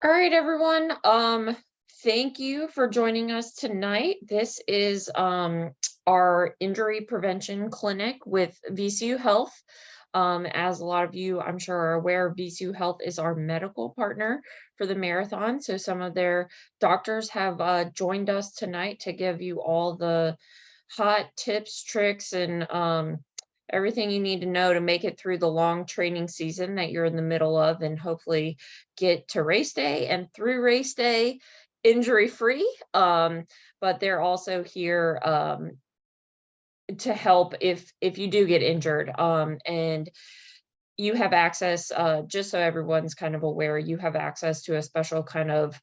All right, everyone. Thank you for joining us tonight. This is our injury prevention clinic with VCU Health. As a lot of you, I'm sure, are aware, VCU Health is our medical partner for the marathon. So some of their doctors have joined us tonight to give you all the hot tips, tricks, and everything you need to know to make it through the long training season that you're in the middle of, and hopefully get to race day and through race day injury free. But they're also here to help if you do get injured. And you have access, just so everyone's kind of aware, you have access to a special kind of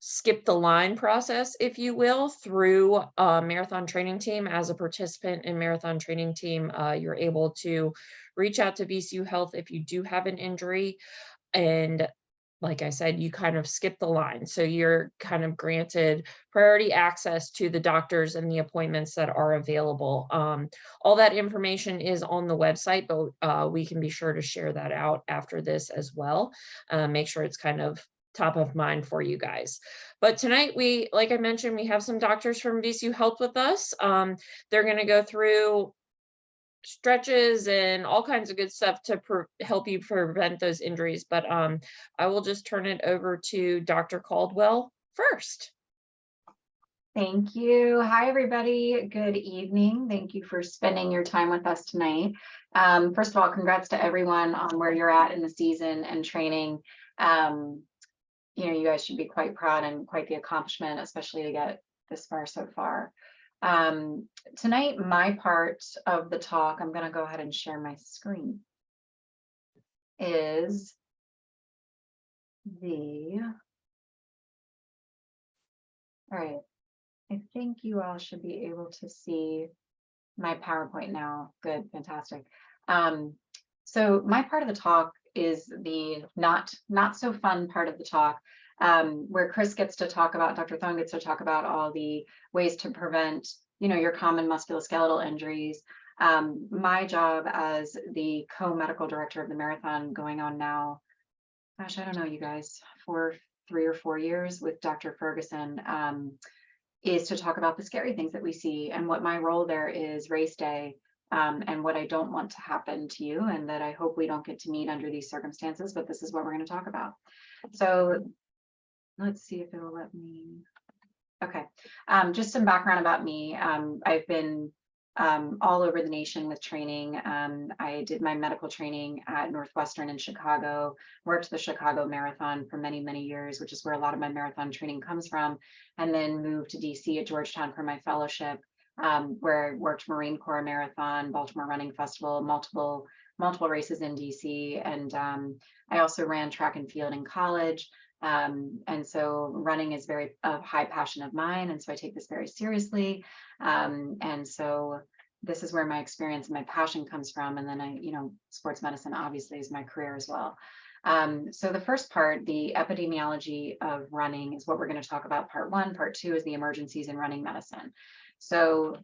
skip the line process, if you will, through a marathon training team. As a participant in marathon training team, you're able to reach out to VCU Health if you do have an injury. And like I said, you kind of skip the line. So you're kind of granted priority access to the doctors and the appointments that are available. All that information is on the website, but we can be sure to share that out after this as well. Make sure it's kind of top of mind for you guys. But tonight, like I mentioned, we have some doctors from VCU Health with us. They're going to go through stretches and all kinds of good stuff to help you prevent those injuries. But I will just turn it over to Dr. Caldwell first. Thank you. Hi, everybody. Good evening. Thank you for spending your time with us tonight. First of all, congrats to everyone on where you're at in the season and training. You guys should be quite proud and quite the accomplishment, especially to get this far so far. Tonight, my part of the talk, I'm going to go ahead and share my screen, is all right. I think you all should be able to see my PowerPoint now. Good, fantastic. So my part of the talk is the not so fun part of the talk, where Chris gets to talk about, Dr. Thone gets to talk about all the ways to prevent, your common musculoskeletal injuries. My job as the co-medical director of the marathon, going on now, gosh, I don't know, you guys, for 3 or 4 years with Dr. Ferguson, is to talk about the scary things that we see, and what my role there is race day, and what I don't want to happen to you, and that I hope we don't get to meet under these circumstances, but this is what we're going to talk about. So let's see if it'll let me. Okay, just some background about me. I've been all over the nation with training. I did my medical training at Northwestern in Chicago, worked the Chicago Marathon for many, many years, which is where a lot of my marathon training comes from, and then moved to DC at Georgetown for my fellowship, where I worked Marine Corps Marathon, Baltimore Running Festival, multiple races in DC. And I also ran track and field in college. And so running is a high passion of mine. And so I take this very seriously. And so this is where my experience and my passion comes from. And then sports medicine obviously is my career as well. So the first part, the epidemiology of running, is what we're going to talk about. Part 1. Part 2 is the emergencies in running medicine. So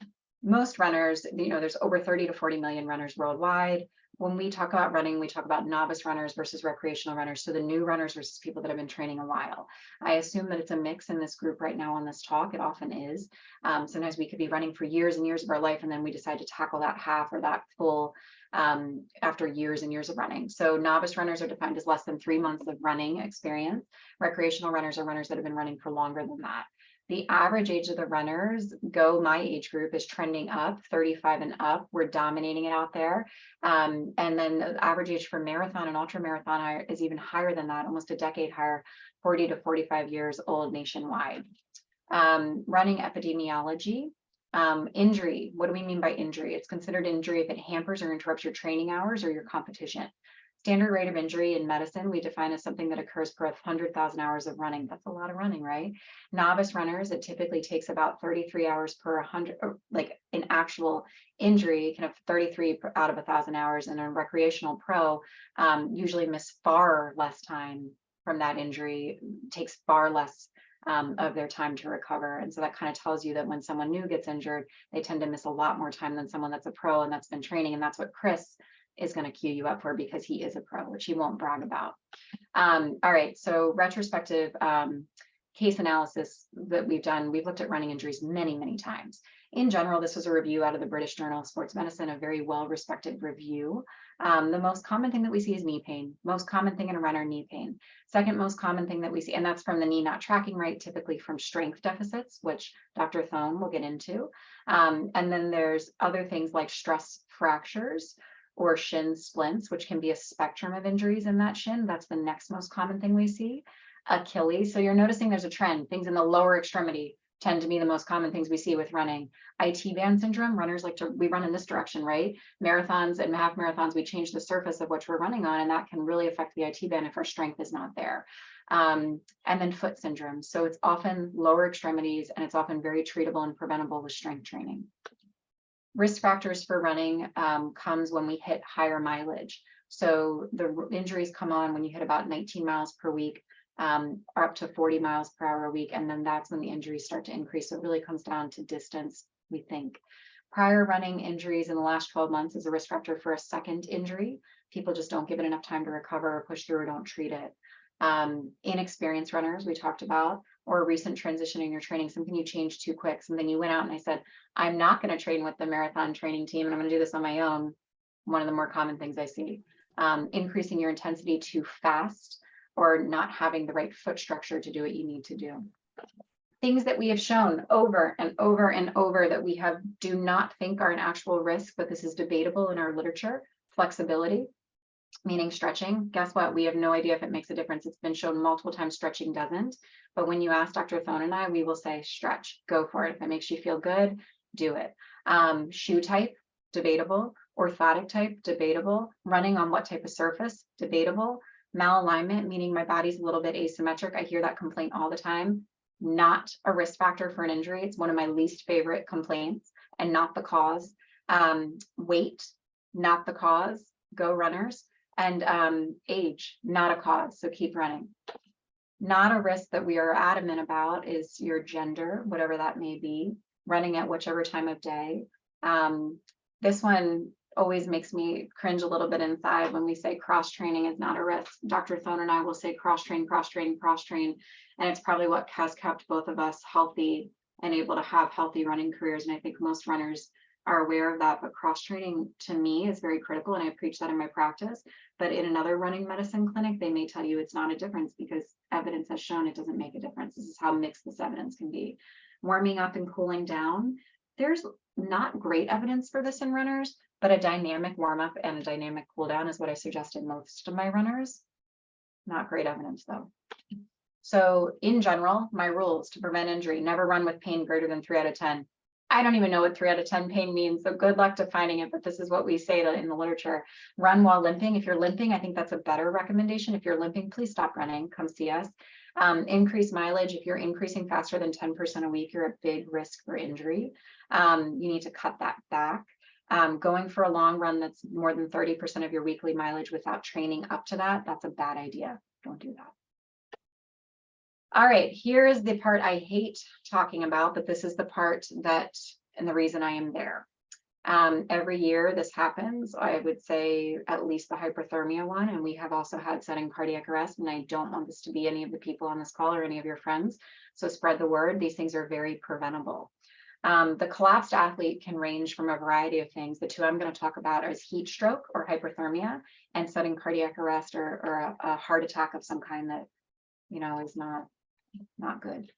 most runners, there's over 30 to 40 million runners worldwide. When we talk about running, we talk about novice runners versus recreational runners. So the new runners versus people that have been training a while. I assume that it's a mix in this group right now on this talk. It often is. Sometimes we could be running for years and years of our life, and then we decide to tackle that half or that full after years and years of running. So novice runners are defined as less than 3 months of running experience. Recreational runners are runners that have been running for longer than that. The average age of the runners, my age group, is trending up, 35 and up. We're dominating it out there. And then the average age for marathon and ultra marathon is even higher than that, almost a decade higher, 40 to 45 years old nationwide. Running epidemiology. Injury. What do we mean by injury? It's considered injury if it hampers or interrupts your training hours or your competition. Standard rate of injury in medicine, we define as something that occurs per 100,000 hours of running. That's a lot of running, right? Novice runners, it typically takes about 33 hours per 100, or like an actual injury, kind of 33 out of 1,000 hours. And a recreational pro usually miss far less time from that injury, takes far less of their time to recover. And so that kind of tells you that when someone new gets injured, they tend to miss a lot more time than someone that's a pro and that's been training. And that's what Chris is going to cue you up for because he is a pro, which he won't brag about. All right, so retrospective case analysis that we've done, we've looked at running injuries many, many times. In general, this was a review out of the British Journal of Sports Medicine, a very well-respected review. The most common thing that we see is knee pain. Most common thing in a runner, knee pain. Second most common thing that we see, and that's from the knee not tracking right, typically from strength deficits, which Dr. Thome will get into. And then there's other things like stress fractures or shin splints, which can be a spectrum of injuries in that shin. That's the next most common thing we see. Achilles. So you're noticing there's a trend. Things in the lower extremity tend to be the most common things we see with running. IT band syndrome, runners like to, we run in this direction, right? Marathons and half marathons, we change the surface of which we're running on, and that can really affect the IT band if our strength is not there. And then foot syndrome. So it's often lower extremities, and it's often very treatable and preventable with strength training. Risk factors for running comes when we hit higher mileage. So the injuries come on when you hit about 19 miles per week, or up to 40 miles per hour a week. And then that's when the injuries start to increase. So it really comes down to distance, we think. Prior running injuries in the last 12 months is a risk factor for a second injury. People just don't give it enough time to recover or push through or don't treat it. Inexperienced runners, we talked about, or a recent transition in your training, something you changed too quick, something you went out and I said, I'm not going to train with the marathon training team and I'm going to do this on my own. One of the more common things I see. Increasing your intensity too fast, or not having the right foot structure to do what you need to do. Things that we have shown over and over and over that we have do not think are an actual risk, but this is debatable in our literature. Flexibility, meaning stretching. Guess what? We have no idea if it makes a difference. It's been shown multiple times stretching doesn't. But when you ask Dr. Thone and I, we will say stretch, go for it. If it makes you feel good, do it. Shoe type, debatable. Orthotic type, debatable. Running on what type of surface, debatable. Malalignment, meaning my body's a little bit asymmetric. I hear that complaint all the time. Not a risk factor for an injury. It's one of my least favorite complaints and not the cause. Weight, not the cause. Go runners. And age, not a cause. So keep running. Not a risk that we are adamant about is your gender, whatever that may be. Running at whichever time of day. This one always makes me cringe a little bit inside when we say cross training is not a risk. Dr. Thone and I will say cross train, cross train, cross train. And it's probably what has kept both of us healthy and able to have healthy running careers. And I think most runners are aware of that, but cross training to me is very critical. And I preach that in my practice, but in another running medicine clinic, they may tell you it's not a difference because evidence has shown it doesn't make a difference. This is how mixed this evidence can be. Warming up and cooling down. There's not great evidence for this in runners, but a dynamic warm up and a dynamic cool down is what I suggest in most of my runners. Not great evidence though. So in general, my rules to prevent injury: never run with pain greater than 3 out of 10. I don't even know what 3 out of 10 pain means, so good luck defining it, but this is what we say in the literature. Run while limping. If you're limping, I think that's a better recommendation. If you're limping, please stop running, come see us. Increase mileage. If you're increasing faster than 10% a week, you're at big risk for injury. You need to cut that back. Going for a long run that's more than 30% of your weekly mileage without training up to that, that's a bad idea. Don't do that. All right, here is the part I hate talking about, but this is the part that, and the reason I am there. Every year this happens, I would say at least the hyperthermia one, and we have also had sudden cardiac arrest, and I don't want this to be any of the people on this call or any of your friends, so spread the word. These things are very preventable. The collapsed athlete can range from a variety of things. The two I'm going to talk about is heat stroke or hyperthermia and sudden cardiac arrest or a heart attack of some kind that, you know, is not good.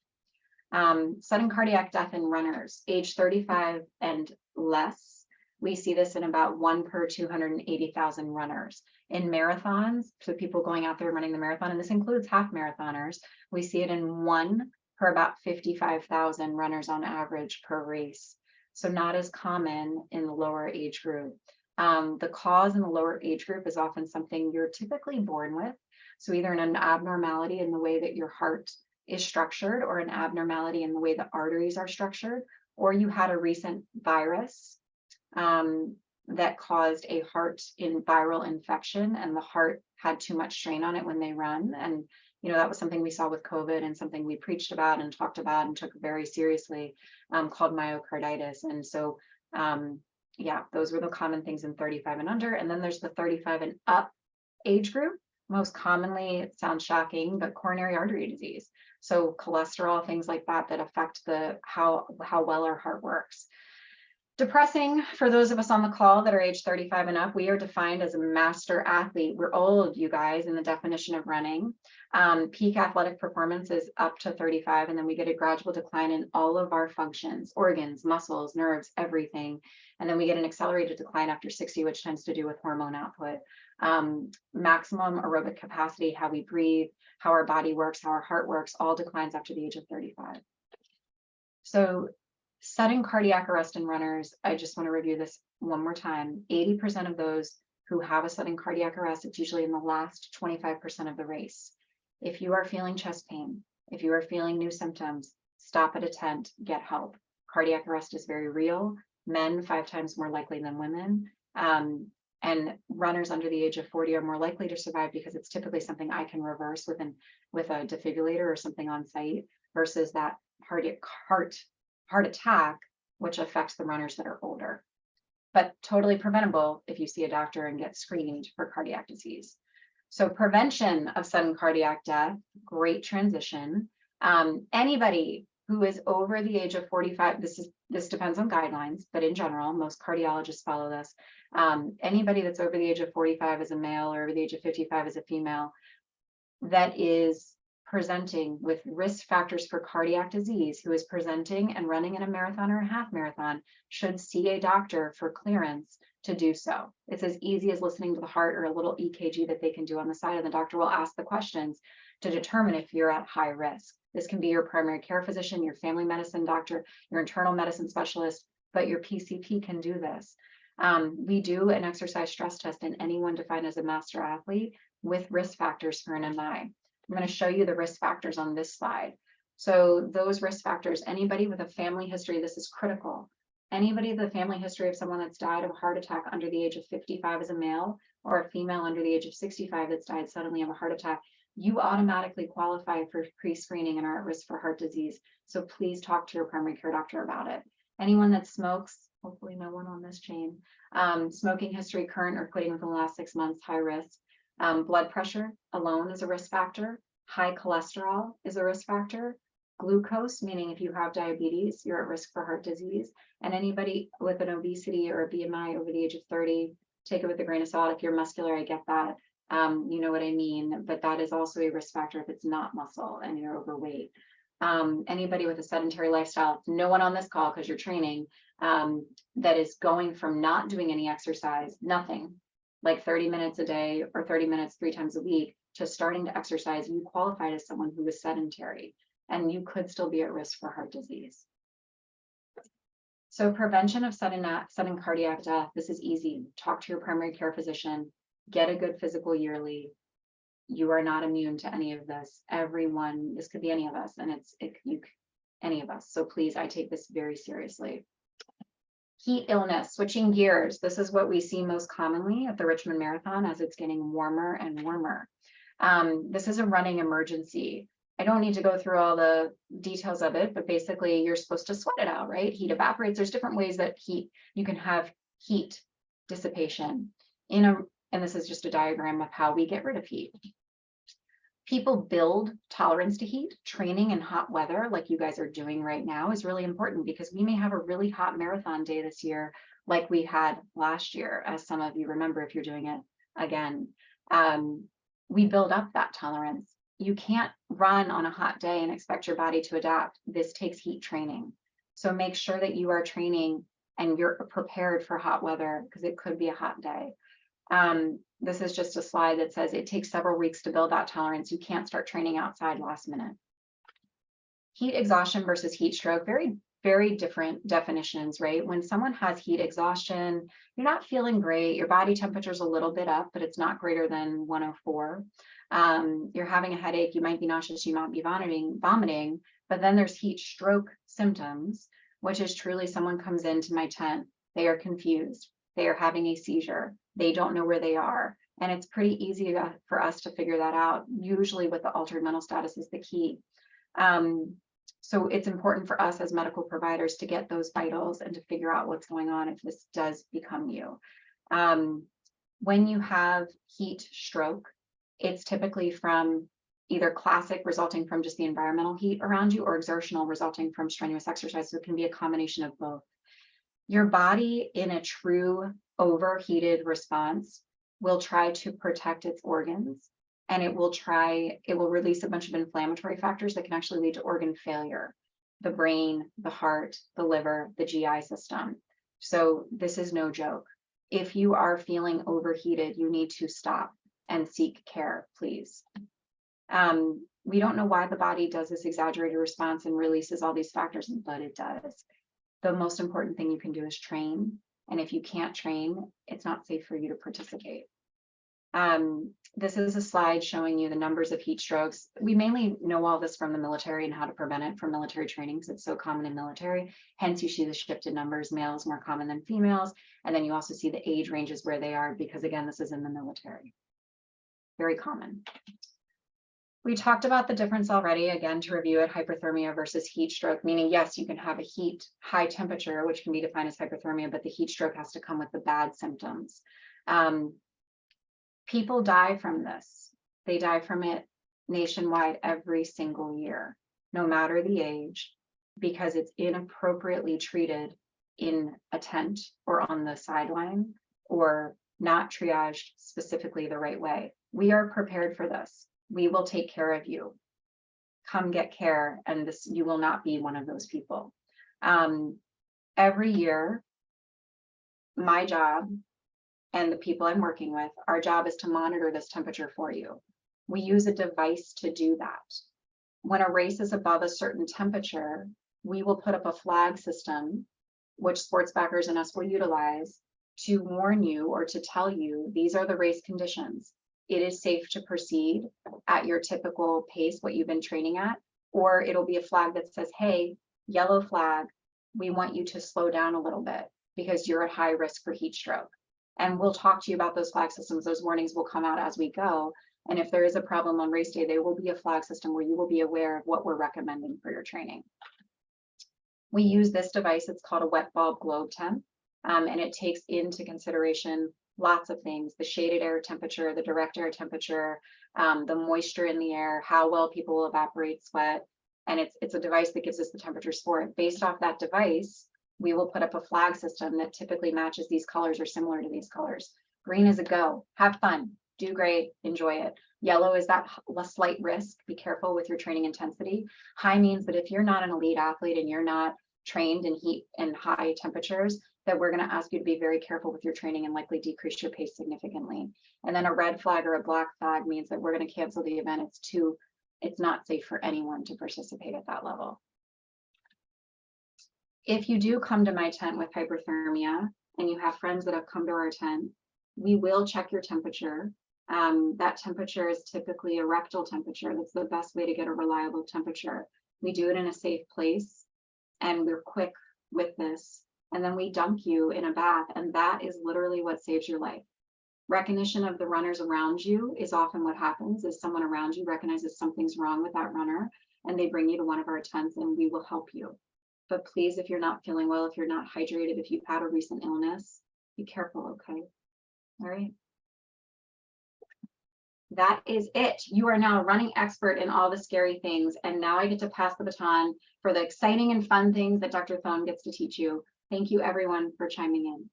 Sudden cardiac death in runners, age 35 and less. We see this in about 1 per 280,000 runners. In marathons, so people going out there running the marathon, and this includes half marathoners, we see it in 1 per about 55,000 runners on average per race. So not as common in the lower age group. The cause in the lower age group is often something you're typically born with. So either an abnormality in the way that your heart is structured, or an abnormality in the way the arteries are structured, or you had a recent virus that caused a heart viral infection and the heart had too much strain on it when they run. And you know, that was something we saw with COVID and something we preached about and talked about and took very seriously, called myocarditis. And so Yeah, those were the common things in 35 and under. And then there's the 35 and up age group. Most commonly, it sounds shocking, but coronary artery disease. So cholesterol, things like that, that affect the how well our heart works. Depressing for those of us on the call that are age 35 and up, we are defined as a master athlete. We're old, you guys, in the definition of running. Peak athletic performance is up to 35, and then we get a gradual decline in all of our functions, organs, muscles, nerves, everything. And then we get an accelerated decline after 60, which tends to do with hormone output. Maximum aerobic capacity, how we breathe, how our body works, how our heart works, all declines after the age of 35. So sudden cardiac arrest in runners, I just want to review this one more time. 80% of those who have a sudden cardiac arrest, it's usually in the last 25% of the race. If you are feeling chest pain, if you are feeling new symptoms, stop at a tent, get help. Cardiac arrest is very real. Men 5 times more likely than women. And runners under the age of 40 are more likely to survive because it's typically something I can reverse with a defibrillator or something on site versus that heart attack, which affects the runners that are older, but totally preventable if you see a doctor and get screened for cardiac disease. So prevention of sudden cardiac death, great transition. Anybody who is over the age of 45, this depends on guidelines, but in general, most cardiologists follow this. Anybody that's over the age of 45 as a male or over the age of 55 as a female that is presenting with risk factors for cardiac disease, who is presenting and running in a marathon or a half marathon, should see a doctor for clearance to do so. It's as easy as listening to the heart or a little EKG that they can do on the side, and the doctor will ask the questions to determine if you're at high risk. This can be your primary care physician, your family medicine doctor, your internal medicine specialist, but your PCP can do this. We do an exercise stress test in anyone defined as a master athlete with risk factors for an MI. I'm going to show you the risk factors on this slide. So those risk factors, anybody with a family history, this is critical. Anybody with a family history of someone that's died of a heart attack under the age of 55 as a male, or a female under the age of 65 that's died suddenly of a heart attack, you automatically qualify for pre-screening and are at risk for heart disease. So please talk to your primary care doctor about it. Anyone that smokes, hopefully no one on this chain, smoking history, current or quitting within the last 6 months, high risk. Blood pressure alone is a risk factor. High cholesterol is a risk factor. Glucose, meaning if you have diabetes, you're at risk for heart disease. And anybody with an obesity or a BMI over the age of 30, take it with a grain of salt. If you're muscular, I get that. You know what I mean, but that is also a risk factor if it's not muscle and you're overweight. Anybody with a sedentary lifestyle, no one on this call because you're training, that is going from not doing any exercise, nothing, like 30 minutes a day or 30 minutes 3 times a week, to starting to exercise, you qualified as someone who is sedentary, and you could still be at risk for heart disease. So prevention of sudden cardiac death, this is easy. Talk to your primary care physician, get a good physical yearly. You are not immune to any of this. Everyone, this could be any of us, and any of us. So please, I take this very seriously. Heat illness, switching gears. This is what we see most commonly at the Richmond Marathon as it's getting warmer and warmer. This is a running emergency. I don't need to go through all the details of it, but basically you're supposed to sweat it out, right? Heat evaporates. There's different ways that you can have heat dissipation and this is just a diagram of how we get rid of heat. People build tolerance to heat. Training in hot weather, like you guys are doing right now, is really important because we may have a really hot marathon day this year, like we had last year, as some of you remember if you're doing it again. We build up that tolerance. You can't run on a hot day and expect your body to adapt. This takes heat training. So make sure that you are training and you're prepared for hot weather because it could be a hot day. This is just a slide that says it takes several weeks to build that tolerance. You can't start training outside last minute. Heat exhaustion versus heat stroke, very, very different definitions, right? When someone has heat exhaustion, you're not feeling great. Your body temperature is a little bit up, but it's not greater than 104. You're having a headache. You might be nauseous. You might be vomiting, but then there's heat stroke symptoms, which is truly someone comes into my tent. They are confused. They are having a seizure. They don't know where they are. And it's pretty easy for us to figure that out. Usually with the altered mental status is the key. So it's important for us as medical providers to get those vitals and to figure out what's going on if this does become you. When you have heat stroke, it's typically from either classic resulting from just the environmental heat around you or exertional resulting from strenuous exercise. So it can be a combination of both. Your body in a true overheated response will try to protect its organs, and it will release a bunch of inflammatory factors that can actually lead to organ failure, the brain, the heart, the liver, the GI system. So this is no joke. If you are feeling overheated, you need to stop and seek care, please. We don't know why the body does this exaggerated response and releases all these factors, but it does. The most important thing you can do is train. And if you can't train, it's not safe for you to participate. This is a slide showing you the numbers of heat strokes. We mainly know all this from the military and how to prevent it from military training because it's so common in military. Hence, you see the shifted numbers, males more common than females. And then you also see the age ranges where they are because, again, this is in the military. Very common. We talked about the difference already, again, to review it, hyperthermia versus heat stroke, meaning, yes, you can have a high temperature, which can be defined as hyperthermia, but the heat stroke has to come with the bad symptoms. People die from this. They die from it nationwide every single year, no matter the age, because it's inappropriately treated in a tent or on the sideline or not triaged specifically the right way. We are prepared for this. We will take care of you. Come get care, and you will not be one of those people. Every year, my job and the people I'm working with, our job is to monitor this temperature for you. We use a device to do that. When a race is above a certain temperature, we will put up a flag system, which sports backers and us will utilize to warn you or to tell you these are the race conditions. It is safe to proceed at your typical pace, what you've been training at, or it'll be a flag that says, hey, yellow flag, we want you to slow down a little bit because you're at high risk for heat stroke. And we'll talk to you about those flag systems. Those warnings will come out as we go. And if there is a problem on race day, there will be a flag system where you will be aware of what we're recommending for your training. We use this device, it's called a wet bulb globe temp, and it takes into consideration lots of things: the shaded air temperature, the direct air temperature, the moisture in the air, how well people will evaporate sweat. And it's a device that gives us the temperatures for it. Based off that device, we will put up a flag system that typically matches these colors or similar to these colors. Green is a go, have fun, do great, enjoy it. Yellow is that slight risk, be careful with your training intensity. High means that if you're not an elite athlete and you're not trained in heat and high temperatures, that we're going to ask you to be very careful with your training and likely decrease your pace significantly. And then a red flag or a black flag means that we're going to cancel the event. It's not safe for anyone to participate at that level. If you do come to my tent with hyperthermia and you have friends that have come to our tent, we will check your temperature. That temperature is typically a rectal temperature. That's the best way to get a reliable temperature. We do it in a safe place and we're quick with this. And then we dunk you in a bath, and that is literally what saves your life. Recognition of the runners around you is often what happens, is someone around you recognizes something's wrong with that runner and they bring you to one of our tents and we will help you. But please, if you're not feeling well, if you're not hydrated, if you've had a recent illness, be careful, okay? All right. That is it. You are now a running expert in all the scary things. And now I get to pass the baton for the exciting and fun things that Dr. Thone gets to teach you. Thank you, everyone, for chiming in.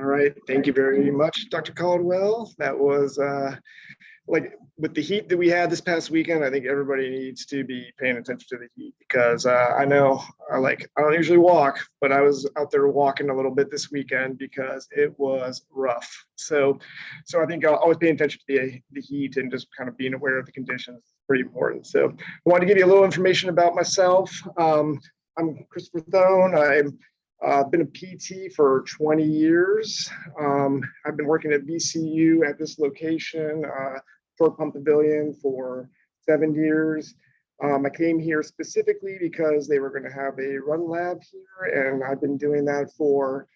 All right. Thank you very much, Dr. Caldwell. That was like with the heat that we had this past weekend, I think everybody needs to be paying attention to the heat because I know I don't usually walk, but I was out there walking a little bit this weekend because it was rough. So I think I'll always pay attention to the heat and just kind of being aware of the conditions is pretty important. So I wanted to give you a little information about myself. I'm Christopher Thone. I've been a PT for 20 years. I've been working at VCU at this location, Short Pump Pavilion, for 7 years. I came here specifically because they were going to have a run lab here, and I had been doing that for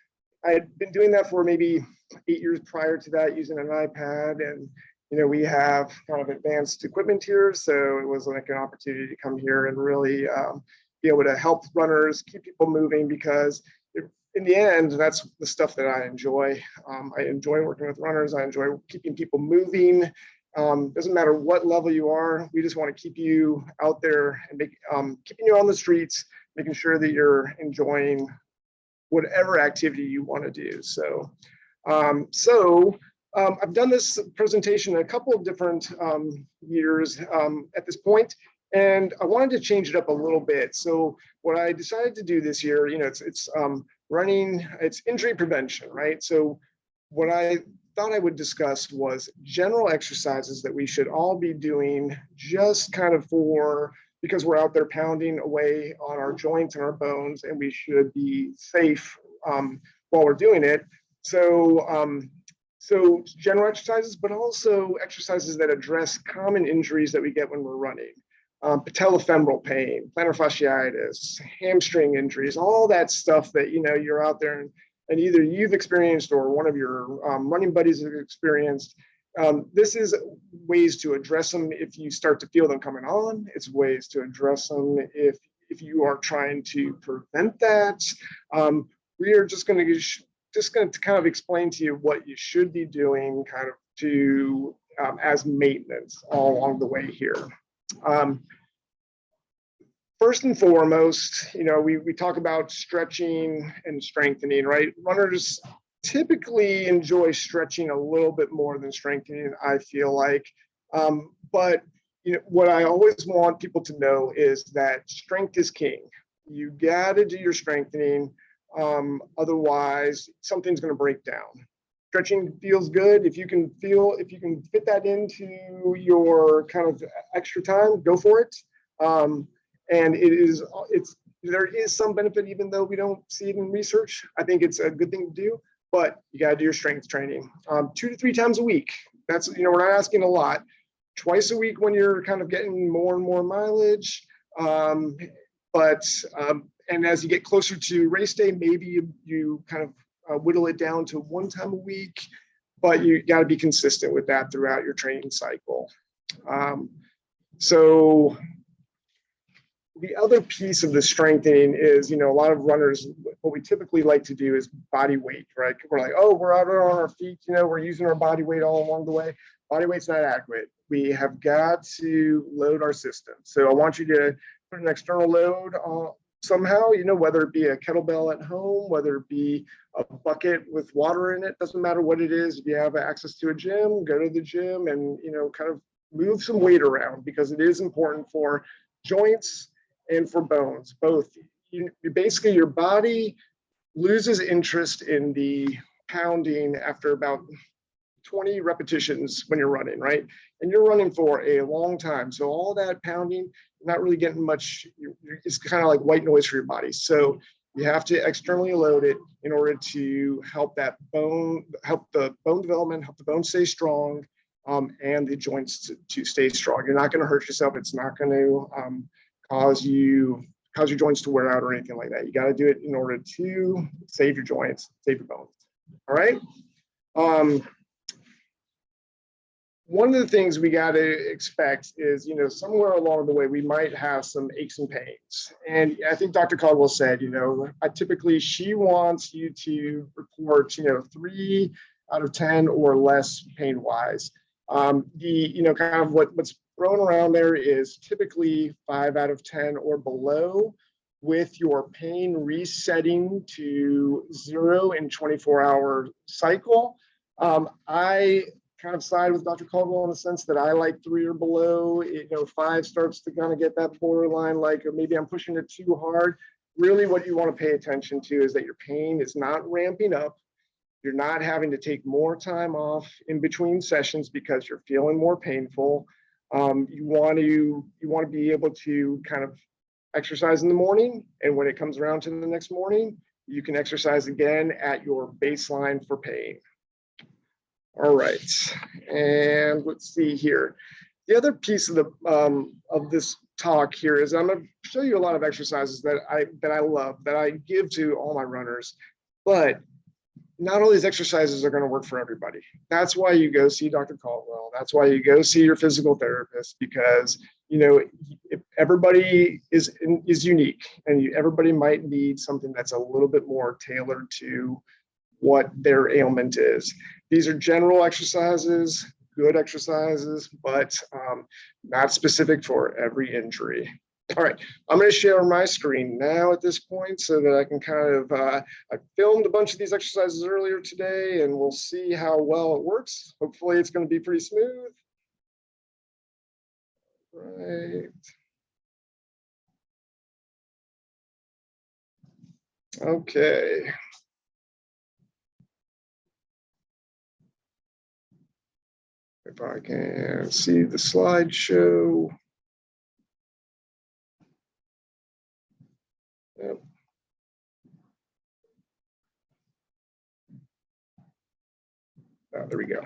maybe 8 years prior to that, using an iPad and we have kind of advanced equipment here, so it was like an opportunity to come here and really be able to help runners, keep people moving, because in the end, that's the stuff that I enjoy. I enjoy working with runners. I enjoy keeping people moving. Doesn't matter what level you are. We just want to keep you out there and keeping you on the streets, making sure that you're enjoying whatever activity you want to do. So, I've done this presentation a couple of different years at this point, and I wanted to change it up a little bit. So what I decided to do this year, it's injury prevention, right? So what I thought I would discuss was general exercises that we should all be doing, just kind of because we're out there pounding away on our joints and our bones, and we should be safe while we're doing it. So general exercises, but also exercises that address common injuries that we get when we're running. Patellofemoral pain, plantar fasciitis, hamstring injuries, all that stuff that, you're out there and either you've experienced or one of your running buddies have experienced. This is ways to address them if you start to feel them coming on. It's ways to address them if you are trying to prevent that. We are just going to kind of explain to you what you should be doing kind of to as maintenance all along the way here. First and foremost, we talk about stretching and strengthening, right? Runners typically enjoy stretching a little bit more than strengthening, I feel like. But what I always want people to know is that strength is king. You got to do your strengthening. Otherwise, something's going to break down. Stretching feels good. If you can fit that into your kind of extra time, go for it. And there is some benefit, even though we don't see it in research. I think it's a good thing to do, but you got to do your strength training 2 to 3 times a week. That's, we're not asking a lot. Twice a week when you're kind of getting more and more mileage. And as you get closer to race day, maybe you kind of whittle it down to 1 time a week, but you got to be consistent with that throughout your training cycle. So the other piece of the strengthening is, a lot of runners, what we typically like to do is body weight, right? We're like, oh, we're out on our feet, we're using our body weight all along the way. Body weight's not adequate. We have got to load our system. So I want you to put an external load on somehow, whether it be a kettlebell at home, whether it be a bucket with water in it, doesn't matter what it is. If you have access to a gym, go to the gym and, kind of move some weight around, because it is important for joints and for bones, both. Basically, your body loses interest in the pounding after about 20 repetitions when you're running, right? And you're running for a long time. So all that pounding, not really getting much, it's kind of like white noise for your body. So you have to externally load it in order to help the bone development, help the bone stay strong, and the joints to stay strong. You're not going to hurt yourself. It's not going to cause your joints to wear out or anything like that. You got to do it in order to save your joints, save your bones. All right. One of the things we got to expect is, somewhere along the way, we might have some aches and pains. And I think Dr. Caldwell said, she wants you to report, 3 out of 10 or less pain-wise. Kind of what's thrown around there is typically 5 out of 10 or below, with your pain resetting to 0 in 24-hour cycle. I kind of side with Dr. Caldwell in the sense that I like 3 or below. 5 starts to kind of get that borderline, like, or maybe I'm pushing it too hard. Really what you want to pay attention to is that your pain is not ramping up. You're not having to take more time off in between sessions because you're feeling more painful. You want to be able to kind of exercise in the morning, and when it comes around to the next morning, you can exercise again at your baseline for pain. All right, and let's see here. The other piece of this talk here is I'm going to show you a lot of exercises that I love, that I give to all my runners, but not all these exercises are going to work for everybody. That's why you go see Dr. Caldwell. That's why you go see your physical therapist, because you know if everybody is unique, and everybody might need something that's a little bit more tailored to what their ailment is. These are general exercises, good exercises, but not specific for every injury. All right, I'm going to share my screen now at this point so that I can kind of, I filmed a bunch of these exercises earlier today, and we'll see how well it works. Hopefully it's going to be pretty smooth. Right. Okay. If I can see the slideshow. Yep. Oh, there we go.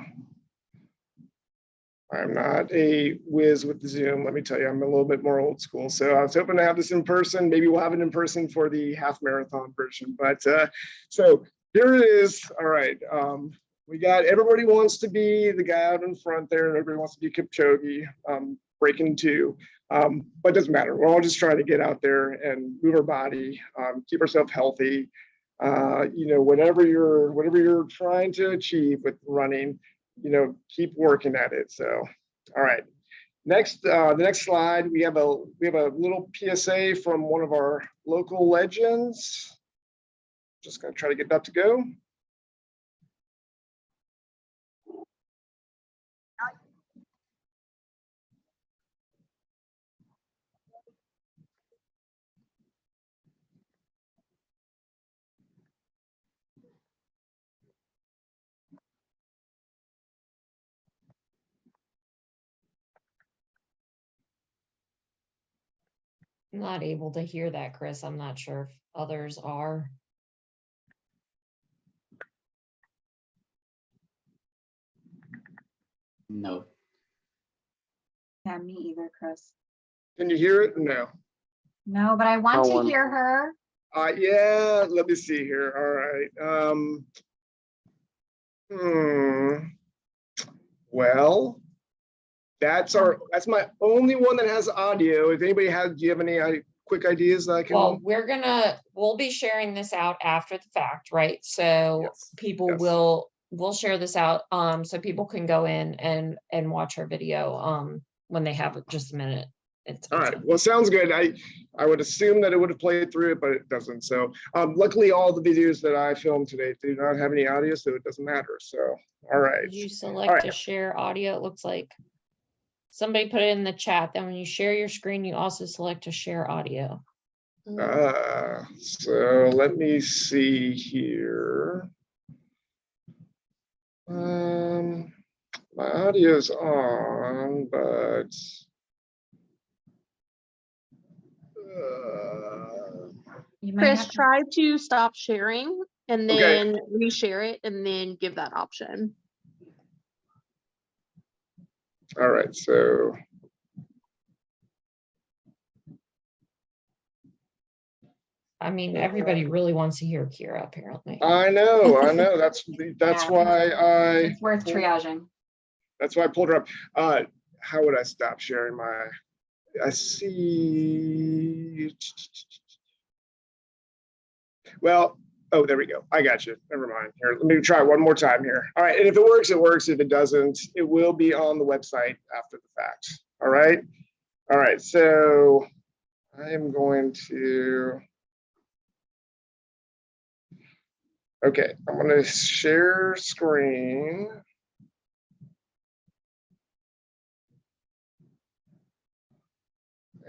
I'm not a whiz with the Zoom. Let me tell you, I'm a little bit more old school. So I was hoping to have this in person. Maybe we'll have it in person for the half marathon version. But so here it is. All right. We got, everybody wants to be the guy out in front there, and everybody wants to be Kipchoge, breaking two. But it doesn't matter. We're all just trying to get out there and move our body, keep ourselves healthy. You know, whatever you're trying to achieve with running, you know, keep working at it. So, all right. Next, the next slide, we have a little PSA from one of our local legends. Just gonna try to get that to go. I'm not able to hear that, Chris. I'm not sure if others are. No. Yeah, me either, Chris. Can you hear it? No. No, but I want No to one. hear her. Yeah, let me see here. All right. Well, that's my only one that has audio. If anybody do you have any quick ideas that I can? Well, we'll be sharing this out after the fact, right? So Yes, people yes. we'll share this out, so people can go in and watch our video, when they have just a minute. All right. Well, sounds good. I would assume that it would have played through it, but it doesn't. So luckily, all the videos that I filmed today do not have any audio, so it doesn't matter. So, all right. Did you select to share audio? It looks like somebody put it in the chat. Then when you share your screen, you also select to share audio. So let me see here. My audio's on, but You might Chris, have to, try to stop sharing and Okay. then reshare it and then give that option. all right. So I mean, everybody really wants to hear Kira, apparently. I know. That's Yeah. why it's worth triaging. that's why I pulled her up. How would I stop sharing my? I see. Well, oh, there we go. I got you. Never mind. Here, let me try one more time here. All right, and if it works, it works. If it doesn't, it will be on the website after the fact. All right. All right. So I am going to. Okay, I'm going to share screen.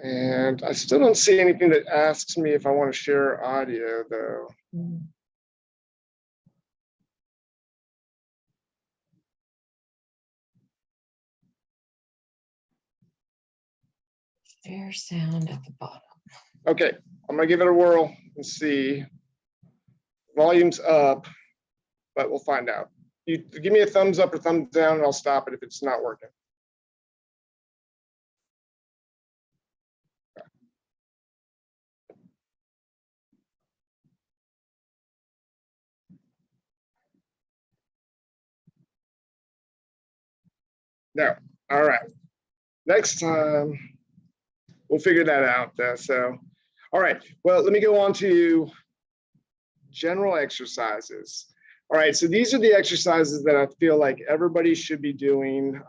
And I still don't see anything that asks me if I want to share audio, though. Share sound at the bottom. Okay, I'm going to give it a whirl and see. Volume's up, but we'll find out. You give me a thumbs up or thumbs down, and I'll stop it if it's not working. No. All right. Next time, we'll figure that out. So, all right. Well, let me go on to general exercises. All right. So these are the exercises that I feel like everybody should be doing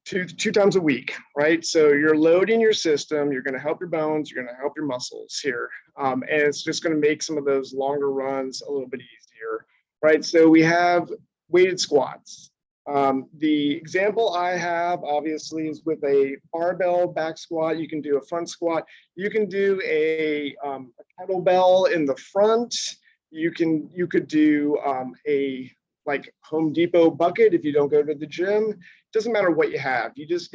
two times a week, right? So you're loading your system. You're going to help your bones. You're going to help your muscles here. And it's just going to make some of those longer runs a little bit easier, right? So we have weighted squats. The example I have obviously is with a barbell back squat. You can do a front squat. You can do a kettlebell in the front. You could do a like Home Depot bucket if you don't go to the gym. Doesn't matter what you have. You just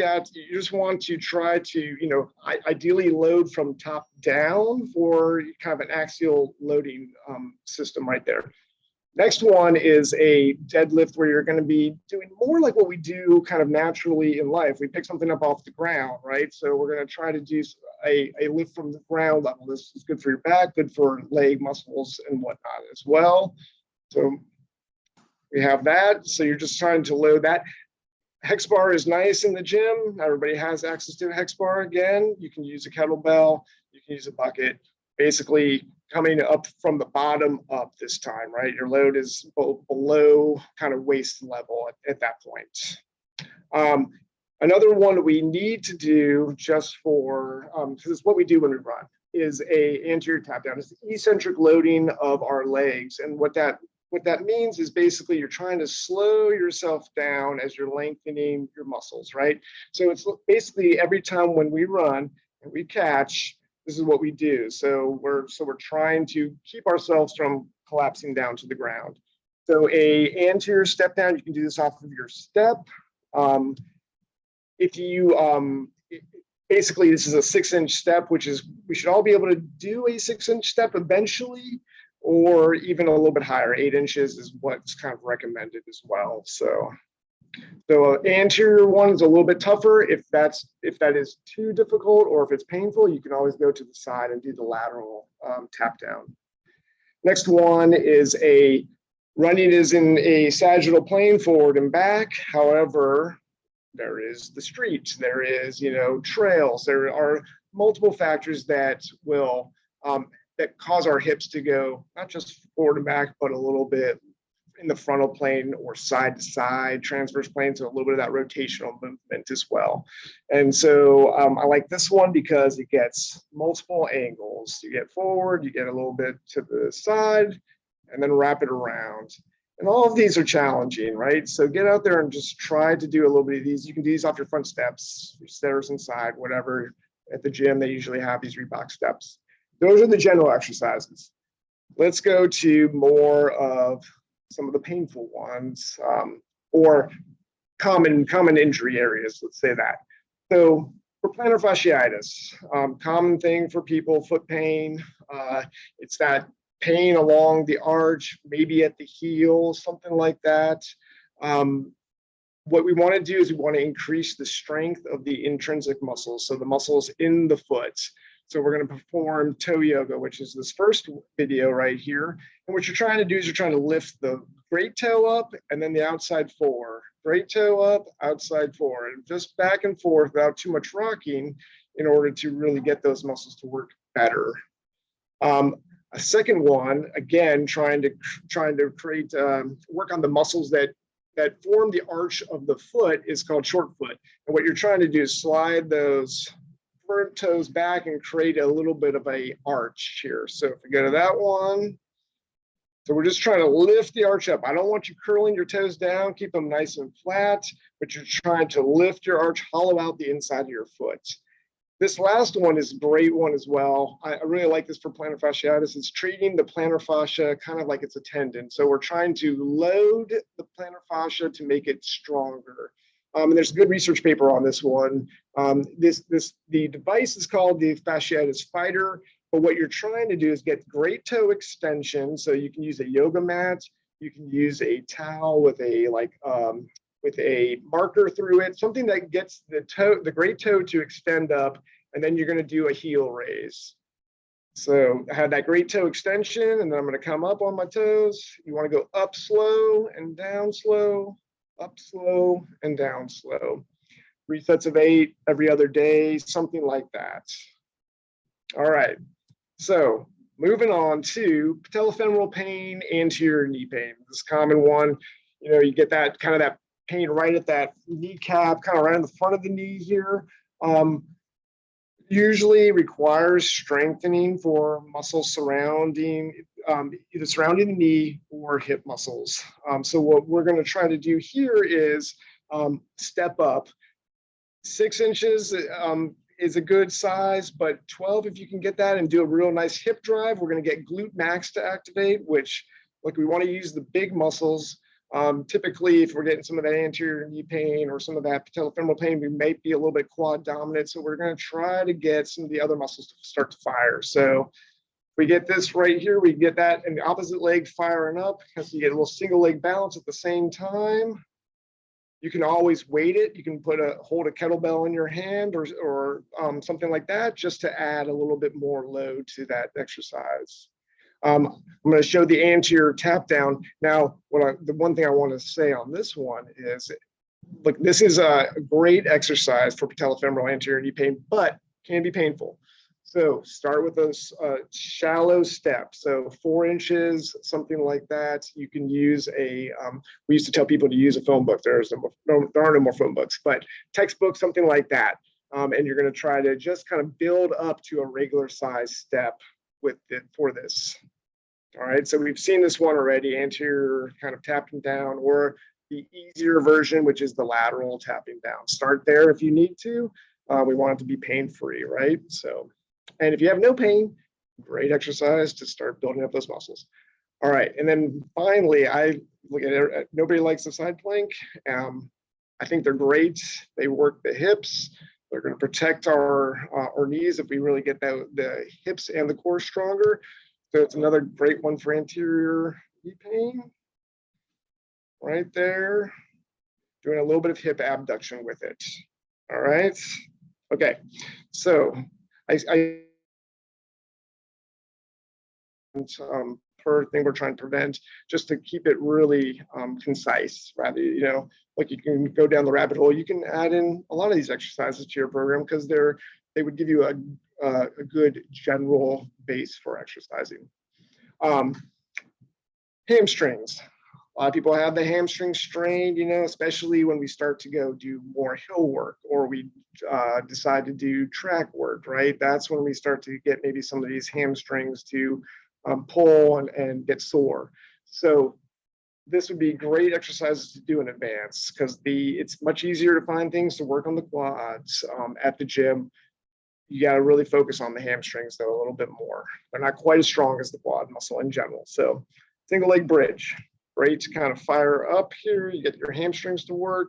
want to try to, ideally load from top down for kind of an axial loading system right there. Next one is a deadlift where you're going to be doing more like what we do kind of naturally in life. We pick something up off the ground, right? So we're going to try to do a lift from the ground level. This is good for your back, good for leg muscles and whatnot as well. So we have that. So you're just trying to load that. Hex bar is nice in the gym. Everybody has access to a hex bar again. You can use a kettlebell, you can use a bucket. Basically coming up from the bottom up this time, right? Your load is below kind of waist level at that point. Another one we need to do just for, because it's what we do when we run, is a anterior tap down. It's the eccentric loading of our legs. And what that means is basically you're trying to slow yourself down as you're lengthening your muscles, right? So it's basically every time when we run and we catch, this is what we do. So we're trying to keep ourselves from collapsing down to the ground. So a anterior step down, you can do this off of your step. If you basically this is a 6-inch step, which is we should all be able to do a 6-inch step eventually, or even a little bit higher. 8 inches is what's kind of recommended as well. So anterior one is a little bit tougher. If that is too difficult or if it's painful, you can always go to the side and do the lateral tap down. Next one is running is in a sagittal plane forward and back. However, there is the street, there is, trails, there are multiple factors that will that cause our hips to go not just forward and back, but a little bit in the frontal plane or side to side, transverse plane, so a little bit of that rotational movement as well. And so I like this one because it gets multiple angles. You get forward, you get a little bit to the side, and then wrap it around. And all of these are challenging, right? So get out there and just try to do a little bit of these. You can do these off your front steps, your stairs inside, whatever. At the gym, they usually have these Reebok steps. Those are the general exercises. Let's go to more of some of the painful ones or common injury areas, let's say that. So for plantar fasciitis, common thing for people, foot pain, it's that pain along the arch, maybe at the heel, something like that. What we want to do is we want to increase the strength of the intrinsic muscles, so the muscles in the foot. So we're going to perform toe yoga, which is this first video right here. And what you're trying to do is you're trying to lift the great toe up and then the outside four. Great toe up, outside four, and just back and forth without too much rocking in order to really get those muscles to work better. A second one, again, trying to create work on the muscles that form the arch of the foot is called short foot. And what you're trying to do is slide those front toes back and create a little bit of a arch here. So if we go to that one, so we're just trying to lift the arch up. I don't want you curling your toes down, keep them nice and flat, but you're trying to lift your arch, hollow out the inside of your foot. This last one is a great one as well. I really like this for plantar fasciitis. It's treating the plantar fascia kind of like it's a tendon. So we're trying to load the plantar fascia to make it stronger. And there's a good research paper on this one. The device is called the fasciitis fighter, but what you're trying to do is get great toe extension. So you can use a yoga mat, you can use a towel with a with a marker through it, something that gets the great toe to extend up, and then you're going to do a heel raise. So I have that great toe extension, and then I'm going to come up on my toes. You want to go up slow and down slow, up slow and down slow. 3 sets of 8 every other day, something like that. All right, so moving on to patellofemoral pain, anterior knee pain. This common one, you get that kind of that pain right at that kneecap, kind of right in the front of the knee here. Usually requires strengthening for muscles surrounding, either surrounding the knee or hip muscles. So what we're going to try to do here is step up. 6 inches is a good size, but 12 if you can get that and do a real nice hip drive. We're going to get glute max to activate, which we want to use the big muscles. Typically, if we're getting some of that anterior knee pain or some of that patellofemoral pain, we may be a little bit quad dominant. So we're going to try to get some of the other muscles to start to fire. So we get this right here, we get that in the opposite leg firing up because you get a little single leg balance at the same time. You can always weight it. You can hold a kettlebell in your hand or something like that, just to add a little bit more load to that exercise. I'm going to show the anterior tap down. Now, the one thing I want to say on this one is, look, this is a great exercise for patellofemoral anterior knee pain, but can be painful. So start with those shallow steps. So 4 inches, something like that. You can use we used to tell people to use a phone book. There are no more phone books, but textbook, something like that. And you're going to try to just kind of build up to a regular size step for this. All right, so we've seen this one already, anterior kind of tapping down, or the easier version, which is the lateral tapping down. Start there if you need to. We want it to be pain-free, right? So, and if you have no pain, great exercise to start building up those muscles. All right, and then finally, I look at it, nobody likes the side plank. I think they're great. They work the hips. They're going to protect our knees if we really get the hips and the core stronger. So it's another great one for anterior knee pain. Right there. Doing a little bit of hip abduction with it. All right. Okay. So per thing we're trying to prevent, just to keep it really concise, rather, like you can go down the rabbit hole. You can add in a lot of these exercises to your program because they would give you a good general base for exercising. Hamstrings. A lot of people have the hamstring strained, especially when we start to go do more hill work or we decide to do track work, right? That's when we start to get maybe some of these hamstrings to pull and get sore. So this would be great exercises to do in advance because it's much easier to find things to work on the quads at the gym. You got to really focus on the hamstrings though a little bit more. They're not quite as strong as the quad muscle in general. So single leg bridge, great to kind of fire up here. You get your hamstrings to work.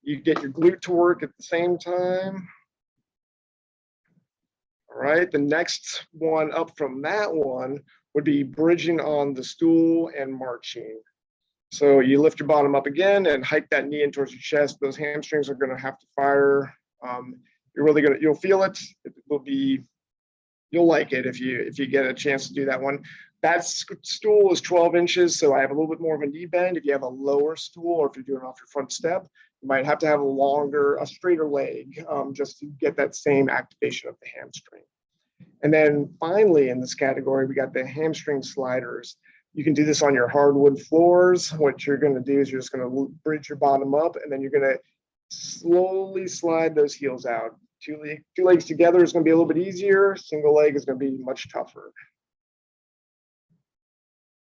You get your glute to work at the same time. All right, the next one up from that one would be bridging on the stool and marching. So you lift your bottom up again and hike that knee in towards your chest. Those hamstrings are going to have to fire. You'll feel it. You'll like it if you get a chance to do that one. That stool is 12 inches, so I have a little bit more of a knee bend. If you have a lower stool or if you're doing it off your front step, you might have to have a straighter leg just to get that same activation of the hamstring. And then finally in this category, we got the hamstring sliders. You can do this on your hardwood floors. What you're going to do is you're just going to bridge your bottom up and then you're going to slowly slide those heels out. Two legs together is going to be a little bit easier. Single leg is going to be much tougher.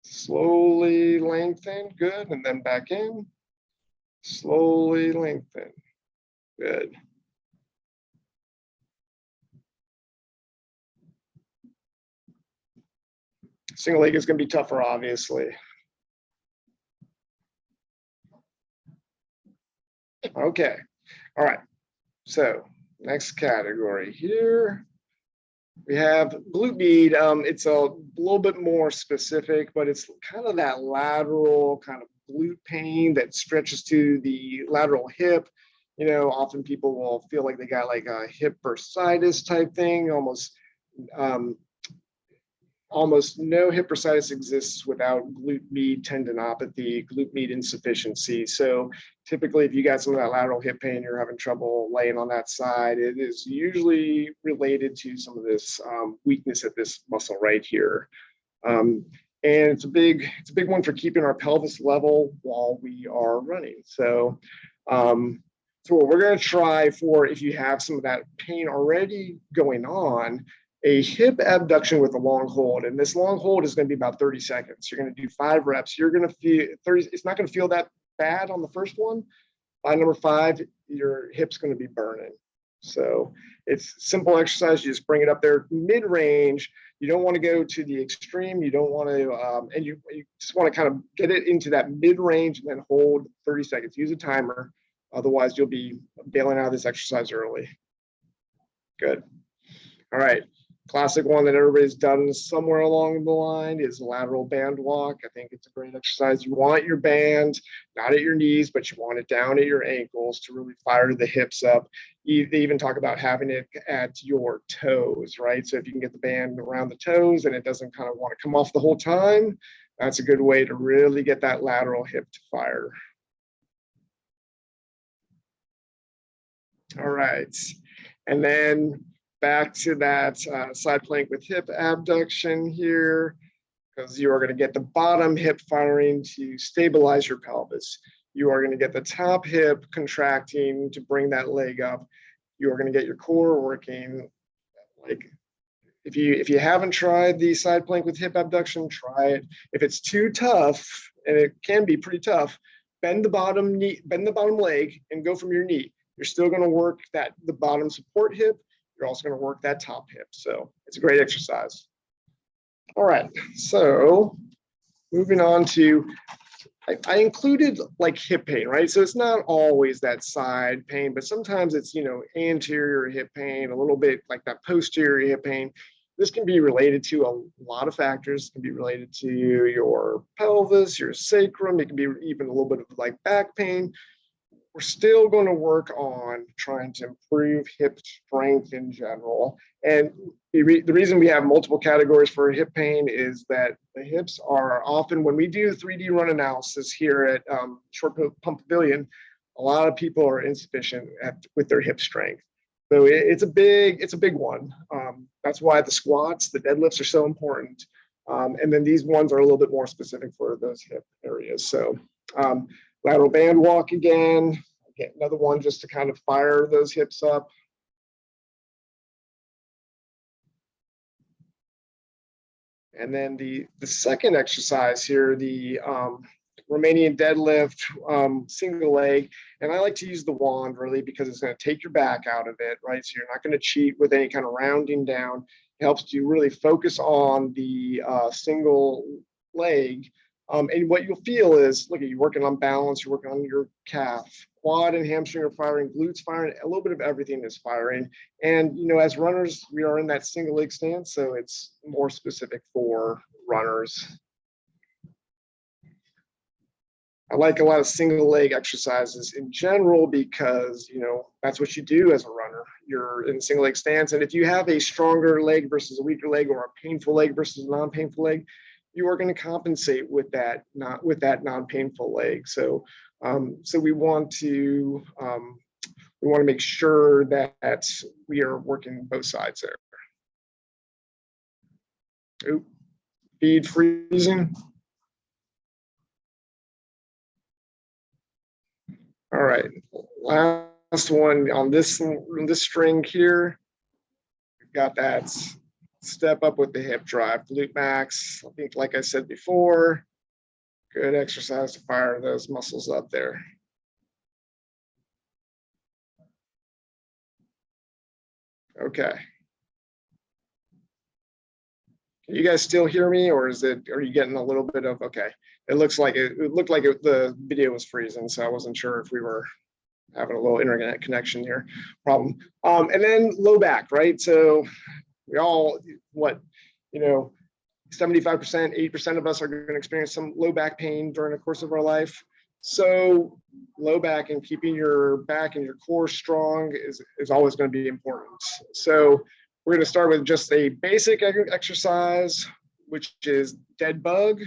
Slowly lengthen, good, and then back in. Slowly lengthen, good. Single leg is going to be tougher, obviously. Okay, all right. So next category here, we have glute med. It's a little bit more specific, but it's kind of that lateral kind of glute pain that stretches to the lateral hip. Often people will feel like they got like a hip bursitis type thing, almost almost no hip bursitis exists without glute med tendinopathy, glute med insufficiency. So typically, if you got some of that lateral hip pain, you're having trouble laying on that side, it is usually related to some of this weakness at this muscle right here. And it's a big one for keeping our pelvis level while we are running. So, so what we're going to try for, if you have some of that pain already going on, a hip abduction with a long hold. And this long hold is going to be about 30 seconds. You're going to do 5 reps. You're going to feel 30, it's not going to feel that bad on the first one. By number 5, your hip's going to be burning. So it's simple exercise. You just bring it up there mid-range. You don't want to go to the extreme. You don't want to, and you just want to kind of get it into that mid-range and then hold 30 seconds. Use a timer. Otherwise, you'll be bailing out of this exercise early. Good. All right. Classic one that everybody's done somewhere along the line is lateral band walk. I think it's a great exercise. You want your band not at your knees, but you want it down at your ankles to really fire the hips up. They even talk about having it at your toes, right? So if you can get the band around the toes and it doesn't kind of want to come off the whole time, that's a good way to really get that lateral hip to fire. All right. And then back to that side plank with hip abduction here, because you are going to get the bottom hip firing to stabilize your pelvis. You are going to get the top hip contracting to bring that leg up. You are going to get your core working. Like if you haven't tried the side plank with hip abduction, try it. If it's too tough, and it can be pretty tough, bend the bottom knee, bend the bottom leg, and go from your knee. You're still going to work the bottom support hip. You're also going to work that top hip. So it's a great exercise. All right. So moving on to, I included like hip pain, right? So it's not always that side pain, but sometimes it's, anterior hip pain, a little bit like that posterior hip pain. This can be related to a lot of factors. It can be related to your pelvis, your sacrum. It can be even a little bit of like back pain. We're still going to work on trying to improve hip strength in general. And the reason we have multiple categories for hip pain is that the hips are often, when we do 3D run analysis here at Short Pump Pavilion, a lot of people are insufficient with their hip strength. So it's a big one. That's why the squats, the deadlifts are so important. And then these ones are a little bit more specific for those hip areas. So lateral band walk again, another one just to kind of fire those hips up. And then the second exercise here, the Romanian deadlift, single leg. And I like to use the wand really because it's going to take your back out of it, right? So you're not going to cheat with any kind of rounding down. It helps you really focus on the single leg. And what you'll feel is, look, you're working on balance, you're working on your calf, quad and hamstring are firing, glutes firing, a little bit of everything is firing. And, as runners, we are in that single leg stance, so it's more specific for runners. I like a lot of single leg exercises in general because, that's what you do as a runner. You're in single leg stance. And if you have a stronger leg versus a weaker leg or a painful leg versus a non-painful leg, you are going to compensate with that non-painful leg. So, so we want to make sure that we are working both sides there. Oop, feed freezing. All right, last one on this string here. We've got that step up with the hip drive, glute max. I think, like I said before, good exercise to fire those muscles up there. Okay. Can you guys still hear me, or are you getting a little bit of, okay. It looked like the video was freezing, so I wasn't sure if we were having a little internet connection here problem. And then low back, right? So we all, 75%, 80% of us are going to experience some low back pain during the course of our life. So low back and keeping your back and your core strong is always going to be important. So we're going to start with just a basic exercise which is dead bug.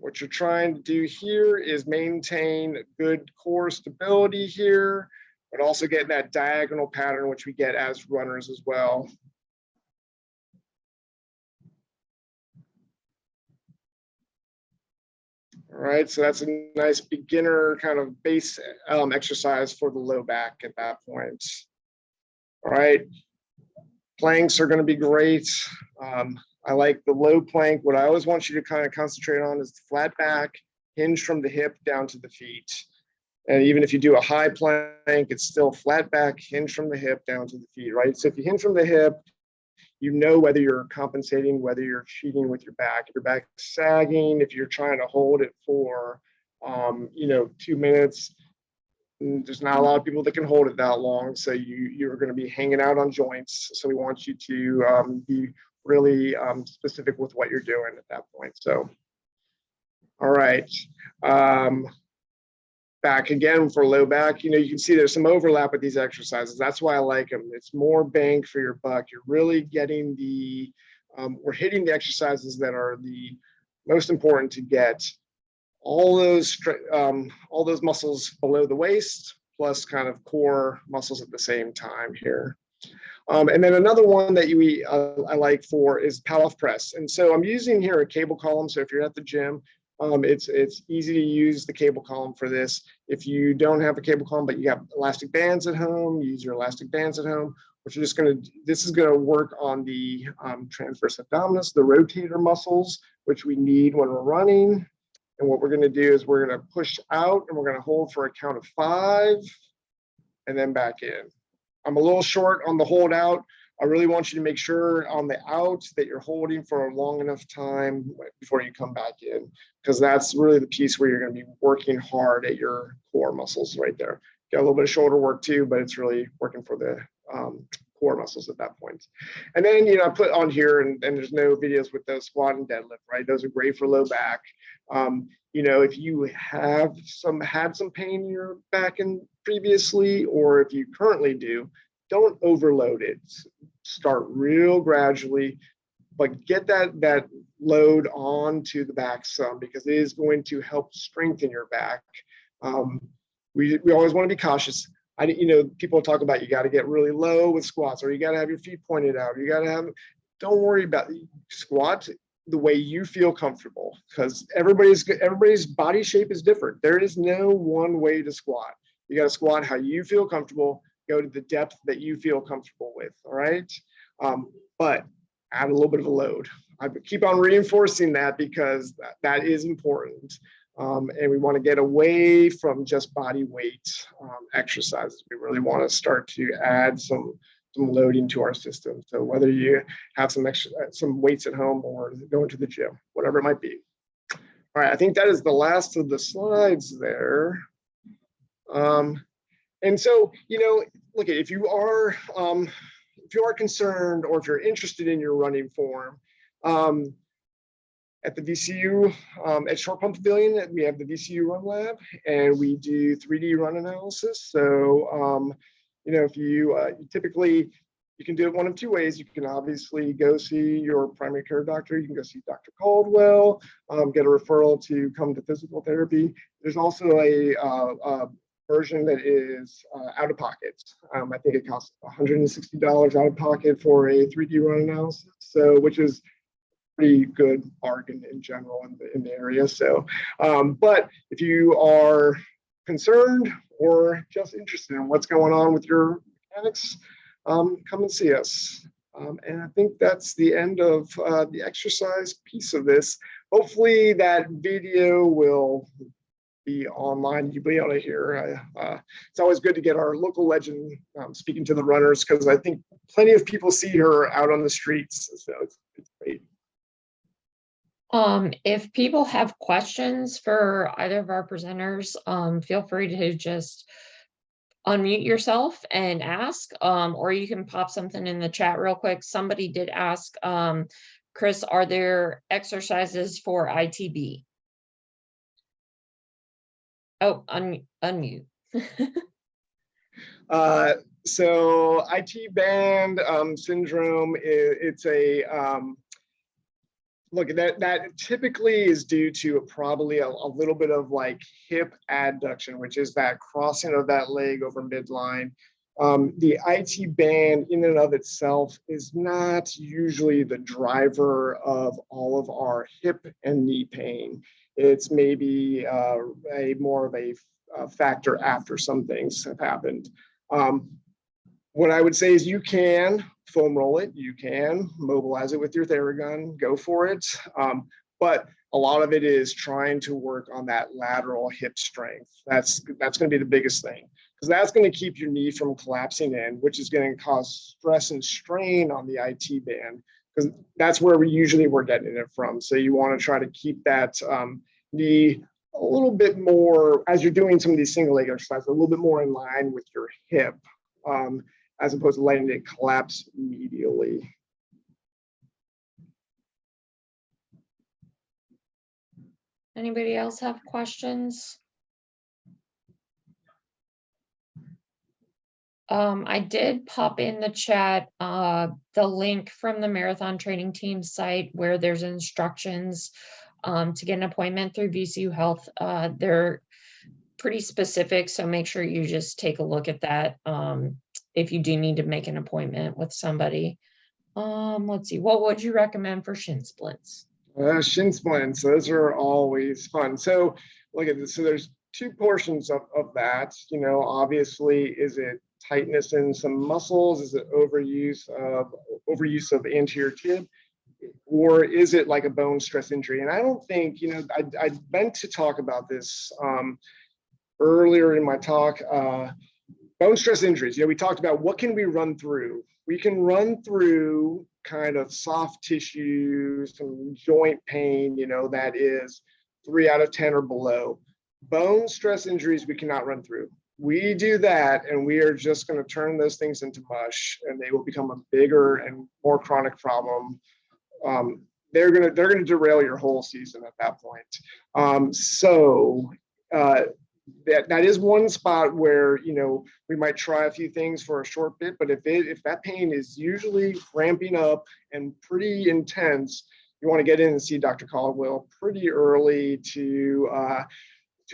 What you're trying to do here is maintain good core stability here, but also get that diagonal pattern, which we get as runners as well. All right, so that's a nice beginner kind of base exercise for the low back at that point. All right, planks are going to be great. I like the low plank. What I always want you to kind of concentrate on is the flat back, hinge from the hip down to the feet. And even if you do a high plank, it's still flat back, hinge from the hip down to the feet, right? So if you hinge from the hip, you know whether you're compensating, whether you're cheating with your back. If your back's sagging, if you're trying to hold it for, 2 minutes, there's not a lot of people that can hold it that long. So you're going to be hanging out on joints. So we want you to be really specific with what you're doing at that point. So, all right. Back again for low back, you can see there's some overlap with these exercises. That's why I like them. It's more bang for your buck. You're really getting we're hitting the exercises that are the most important to get all those muscles below the waist, plus kind of core muscles at the same time here. And then another one that I like for is power press. And so I'm using here a cable column. So if you're at the gym, it's easy to use the cable column for this. If you don't have a cable column, but you have elastic bands at home, use your elastic bands at home. This is going to work on the transverse abdominis, the rotator muscles, which we need when we're running. And what we're going to do is we're going to push out and we're going to hold for a count of 5 and then back in. I'm a little short on the hold out. I really want you to make sure on the out that you're holding for a long enough time before you come back in, because that's really the piece where you're going to be working hard at your core muscles right there. Got a little bit of shoulder work too, but it's really working for the core muscles at that point. And then, I put on here, and there's no videos with the squat and deadlift, right? Those are great for low back. If you have had some pain in your back previously, or if you currently do, don't overload it. Start real gradually, but get that load onto the back some, because it is going to help strengthen your back. We always want to be cautious. People talk about you got to get really low with squats, or you got to have your feet pointed out. Don't worry about squat the way you feel comfortable, because everybody's body shape is different. There is no one way to squat. You got to squat how you feel comfortable, go to the depth that you feel comfortable with. All right. But add a little bit of a load. I keep on reinforcing that because that is important. And we want to get away from just body weight exercises. We really want to start to add some loading to our system. So whether you have some weights at home or going to the gym, whatever it might be. All right, I think that is the last of the slides there. And so, look, if you are concerned, or if you're interested in your running form, at the VCU, at Short Pump Pavilion, we have the VCU Run Lab, and we do 3D run analysis. So, if you typically, you can do it one of 2 ways. You can obviously go see your primary care doctor. You can go see Dr. Caldwell, get a referral to come to physical therapy. There's also a version that is out of pocket. I think it costs $160 out of pocket for a 3D run analysis, so which is pretty good bargain in general in the area. So, but if you are concerned or just interested in what's going on with your mechanics, come and see us. And I think that's the end of the exercise piece of this. Hopefully that video will be online. You'll be able to hear. It's always good to get our local legend speaking to the runners, because I think plenty of people see her out on the streets. So it's great. If people have questions for either of our presenters, feel free to just unmute yourself and ask, or you can pop something in the chat real quick. Somebody did ask, Chris, are there exercises for ITB? Oh, unmute. So IT band syndrome, it's a look, that typically is due to probably a little bit of like hip adduction, which is that crossing of that leg over midline. The IT band in and of itself is not usually the driver of all of our hip and knee pain. It's maybe a more of a factor after some things have happened. What I would say is you can foam roll it, you can mobilize it with your Theragun, go for it. But a lot of it is trying to work on that lateral hip strength. That's going to be the biggest thing, because that's going to keep your knee from collapsing in, which is going to cause stress and strain on the IT band, because that's where we're getting it from. So you want to try to keep that knee a little bit more, as you're doing some of these single leg exercises, a little bit more in line with your hip, as opposed to letting it collapse immediately. Anybody else have questions? I did pop in the chat the link from the marathon training team site where there's instructions to get an appointment through VCU Health. They're pretty specific, so make sure you just take a look at that if you do need to make an appointment with somebody. Let's see, what would you recommend for shin splints? Shin splints, those are always fun. So look at this. So there's two portions of that. You know, obviously, is it tightness in some muscles? Is it overuse of anterior tib? Or is it like a bone stress injury? And I don't think, you know, I meant to talk about this earlier in my talk. Bone stress injuries, you know, we talked about what can we run through? We can run through kind of soft tissue, some joint pain, you know, that is 3 out of 10 or below. Bone stress injuries, we cannot run through. We do that, and we are just going to turn those things into mush, and they will become a bigger and more chronic problem. They're gonna derail your whole season at that point. That is one spot where, you know, we might try a few things for a short bit, but if that pain is usually ramping up and pretty intense, you want to get in and see Dr. Caldwell pretty early to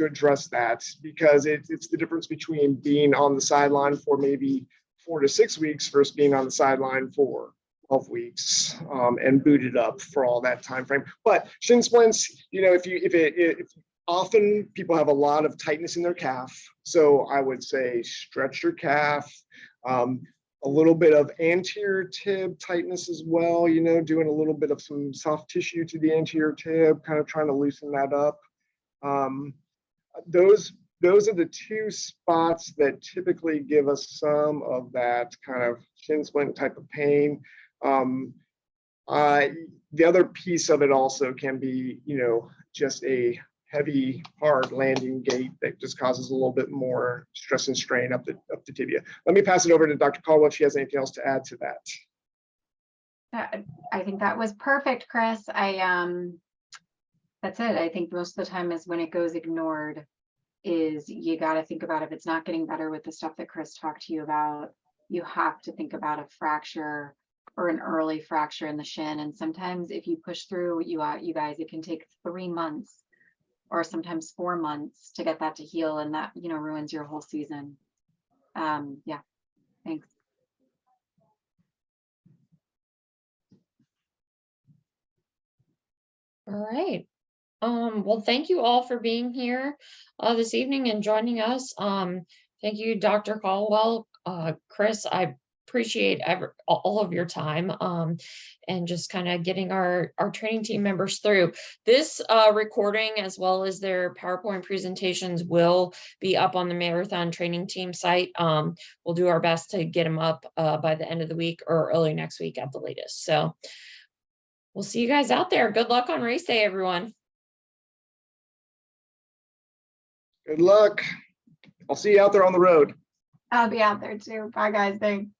address that, because it's the difference between being on the sideline for maybe 4 to 6 weeks versus being on the sideline for 12 weeks and booted up for all that time frame. But shin splints, you know, if often people have a lot of tightness in their calf, so I would say stretch your calf. A little bit of anterior tib tightness as well, you know, doing a little bit of some soft tissue to the anterior tib, kind of trying to loosen that up. Those are the two spots that typically give us some of that kind of shin splint type of pain. The other piece of it also can be, you know, just a heavy, hard landing gait that just causes a little bit more stress and strain up the tibia. Let me pass it over to Dr. Caldwell if she has anything else to add to that. I think that was perfect, Chris. That's it. I think most of the time is when it goes ignored is you got to think about if it's not getting better with the stuff that Chris talked to you about, you have to think about a fracture or an early fracture in the shin. And sometimes if you push through, you guys, it can take 3 months or sometimes 4 months to get that to heal, and that, you know, ruins your whole season. Yeah, thanks. All right. Well, thank you all for being here this evening and joining us. Thank you, Dr. Caldwell. Chris, I appreciate all of your time and just kind of getting our training team members through. This recording, as well as their PowerPoint presentations, will be up on the Marathon Training Team site. We'll do our best to get them up by the end of the week or early next week at the latest. So we'll see you guys out there. Good luck on race day, everyone. Good luck. I'll see you out there on the road. I'll be out there too. Bye guys. Thanks.